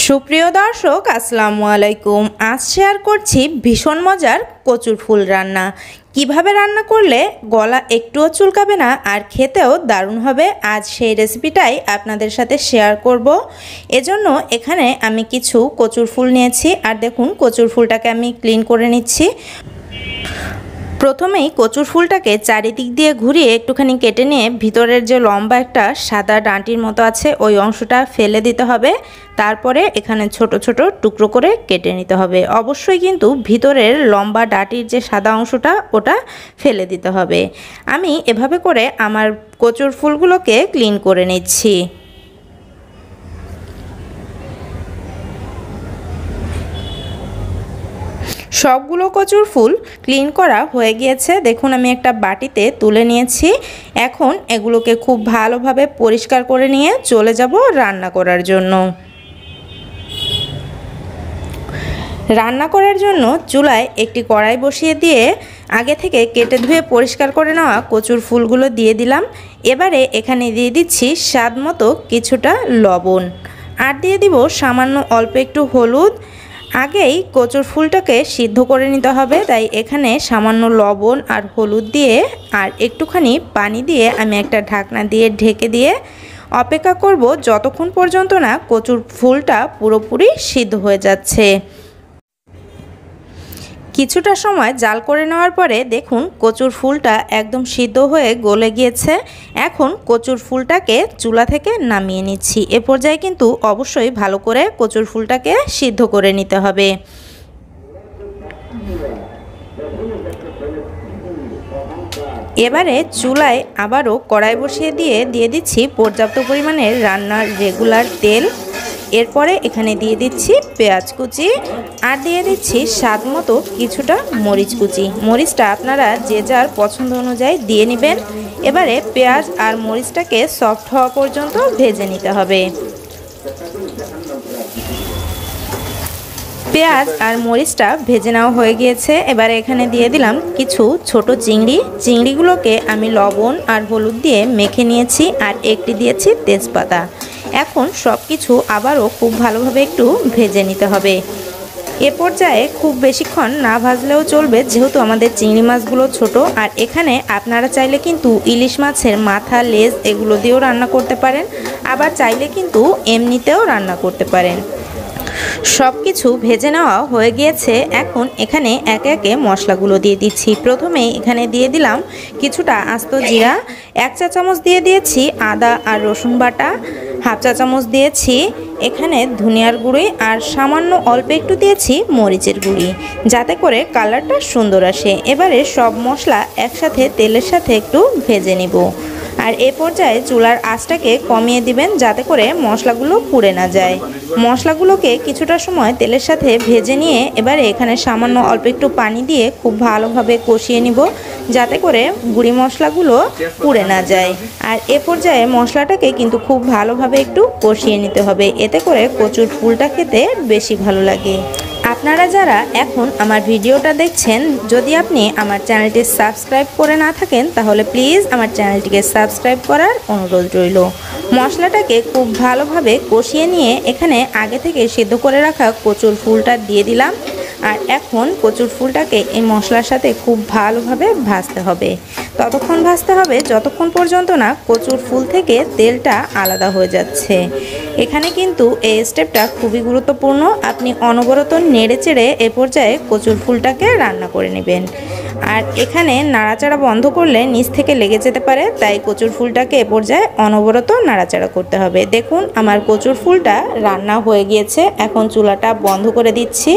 সুপ্রিয় দর্শক আসসালামু আলাইকুম। আজ শেয়ার করছি ভীষণ মজার কচুর ফুল রান্না। কিভাবে রান্না করলে গলা একটুও চুলকাবে না আর খেতেও দারুণ হবে, আজ সেই রেসিপিটাই আপনাদের সাথে শেয়ার করব। এজন্য এখানে আমি কিছু কচুর ফুল নিয়েছি আর দেখুন কচুর ফুলটাকে আমি ক্লিন করে নিচ্ছি। প্রথমেই কচুর ফুলটাকে চারিদিক দিয়ে ঘুরিয়ে একটুখানি কেটে নিয়ে ভিতরের যে লম্বা একটা সাদা ডাঁটির মতো আছে ওই অংশটা ফেলে দিতে হবে। তারপরে এখানে ছোট ছোট টুকরো করে কেটে নিতে হবে। অবশ্যই কিন্তু ভিতরের লম্বা ডাঁটির যে সাদা অংশটা ওটা ফেলে দিতে হবে। আমি এভাবে করে আমার কচুর ফুলগুলোকে ক্লিন করে নিচ্ছি। সবগুলো কচুর ফুল ক্লিন করা হয়ে গিয়েছে। দেখুন আমি একটা বাটিতে তুলে নিয়েছি। এখন এগুলোকে খুব ভালোভাবে পরিষ্কার করে নিয়ে চলে যাব রান্না করার জন্য। রান্না করার জন্য চুলায় একটি কড়াই বসিয়ে দিয়ে আগে থেকে কেটে ধুয়ে পরিষ্কার করে নেওয়া কচুর ফুলগুলো দিয়ে দিলাম। এবারে এখানে দিয়ে দিচ্ছি স্বাদ মতো কিছুটা লবণ আর দিয়ে দিব সামান্য অল্প একটু হলুদ। আগেই কচুর ফুলটাকে সিদ্ধ করে নিতে হবে, তাই এখানে সামান্য লবণ আর হলুদ দিয়ে আর একটুখানি পানি দিয়ে আমি একটা ঢাকনা দিয়ে ঢেকে দিয়ে অপেক্ষা করব যতক্ষণ পর্যন্ত না কচুর ফুলটা পুরোপুরি সিদ্ধ হয়ে যাচ্ছে। কিছুটা সময় জাল করে নেওয়ার পরে দেখুন কচুর ফুলটা একদম সিদ্ধ হয়ে গলে গিয়েছে। এখন কচুর ফুলটাকে চুলা থেকে নামিয়ে নিচ্ছি। এ পর্যায়ে কিন্তু অবশ্যই ভালো করে কচুর ফুলটাকে সিদ্ধ করে নিতে হবে। এবারে চুলায় আবারও কড়াই বসিয়ে দিয়ে দিচ্ছি পর্যাপ্ত পরিমাণের রান্নার রেগুলার তেল। এরপরে এখানে দিয়ে দিচ্ছি পেঁয়াজ কুচি আর দিয়ে দিচ্ছি স্বাদ মতো কিছুটা মরিচ কুচি। মরিচটা আপনারা যে যার পছন্দ অনুযায়ী দিয়ে নেবেন। এবারে পেঁয়াজ আর মরিচটাকে সফট হওয়া পর্যন্ত ভেজে নিতে হবে। পেঁয়াজ আর মরিচটা ভেজে নেওয়া হয়ে গিয়েছে। এবারে এখানে দিয়ে দিলাম কিছু ছোট চিংড়িগুলোকে আমি লবণ আর হলুদ দিয়ে মেখে নিয়েছি আর একটি দিয়েছি তেজপাতা। এখন সব কিছু আবারও খুব ভালোভাবে একটু ভেজে নিতে হবে। এ পর্যায়ে খুব বেশিক্ষণ না ভাজলেও চলবে, যেহেতু আমাদের চিংড়ি মাছগুলো ছোট। আর এখানে আপনারা চাইলে কিন্তু ইলিশ মাছের মাথা, লেজ এগুলো দিয়েও রান্না করতে পারেন, আবার চাইলে কিন্তু এমনিতেও রান্না করতে পারেন। সব কিছু ভেজে নেওয়া হয়ে গিয়েছে। এখন এখানে একে একে মশলাগুলো দিয়ে দিচ্ছি। প্রথমে এখানে দিয়ে দিলাম কিছুটা আস্ত জিরা, 1 চা চামচ দিয়ে দিয়েছি আদা আর রসুন বাটা, 1/2 চা চামচ দিয়েছি এখানে ধনিয়ার গুঁড়ি আর সামান্য অল্প একটু দিয়েছি মরিচের গুঁড়ি, যাতে করে কালারটা সুন্দর আসে। এবারে সব মশলা একসাথে তেলের সাথে একটু ভেজে নিব। আর এ পর্যায়ে চুলার আঁচটাকে কমিয়ে দিবেন যাতে করে মশলাগুলো পুড়ে না যায়। মশলাগুলোকে কিছুটা সময় তেলের সাথে ভেজে নিয়ে এবারে এখানে সামান্য অল্প একটু পানি দিয়ে খুব ভালোভাবে কষিয়ে নিব, যাতে করে গুঁড়ি মশলাগুলো পুড়ে না যায়। আর এ পর্যায়ে মশলাটাকে কিন্তু খুব ভালোভাবে একটু কষিয়ে নিতে হবে, এতে করে কচুর ফুলটা খেতে বেশি ভালো লাগে। আপনারা যারা এখন আমার ভিডিওটা দেখছেন, যদি আপনি আমার চ্যানেলটি সাবস্ক্রাইব করে না থাকেন তাহলে প্লিজ আমার চ্যানেলটিকে সাবস্ক্রাইব করার অনুরোধ রইল। মশলাটাকে খুব ভালোভাবে কষিয়ে নিয়ে এখানে আগে থেকে সিদ্ধ করে রাখা কচুর ফুলটা দিয়ে দিলাম। আর এখন কচুর ফুলটাকে এই মশলার সাথে খুব ভালোভাবে ভাজতে হবে। ততক্ষণ ভাজতে হবে যতক্ষণ পর্যন্ত না কচুর ফুল থেকে তেলটা আলাদা হয়ে যাচ্ছে। এখানে কিন্তু এই স্টেপটা খুবই গুরুত্বপূর্ণ। আপনি অনবরত নেড়ে চেড়ে এ পর্যায়ে কচুর ফুলটাকে রান্না করে নেবেন। আর এখানে নাড়াচাড়া বন্ধ করলে নিচ থেকে লেগে যেতে পারে, তাই কচুর ফুলটাকে এ পর্যায়ে অনবরত নাড়াচাড়া করতে হবে। দেখুন আমার কচুর ফুলটা রান্না হয়ে গিয়েছে। এখন চুলাটা বন্ধ করে দিচ্ছি।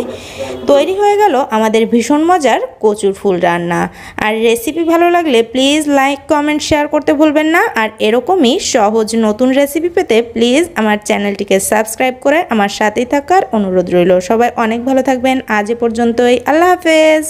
তৈরি হয়ে গেল আমাদের ভীষণ মজার কচুর ফুল রান্না। আর রেসিপি ভালো লাগলে প্লিজ লাইক, কমেন্ট, শেয়ার করতে ভুলবেন না। আর এরকমই সহজ নতুন রেসিপি পেতে প্লিজ আমার চ্যানেলটিকে সাবস্ক্রাইব করে আমার সাথেই থাকার অনুরোধ রইল। সবাই অনেক ভালো থাকবেন। আজ এ পর্যন্তই। আল্লাহ হাফেজ।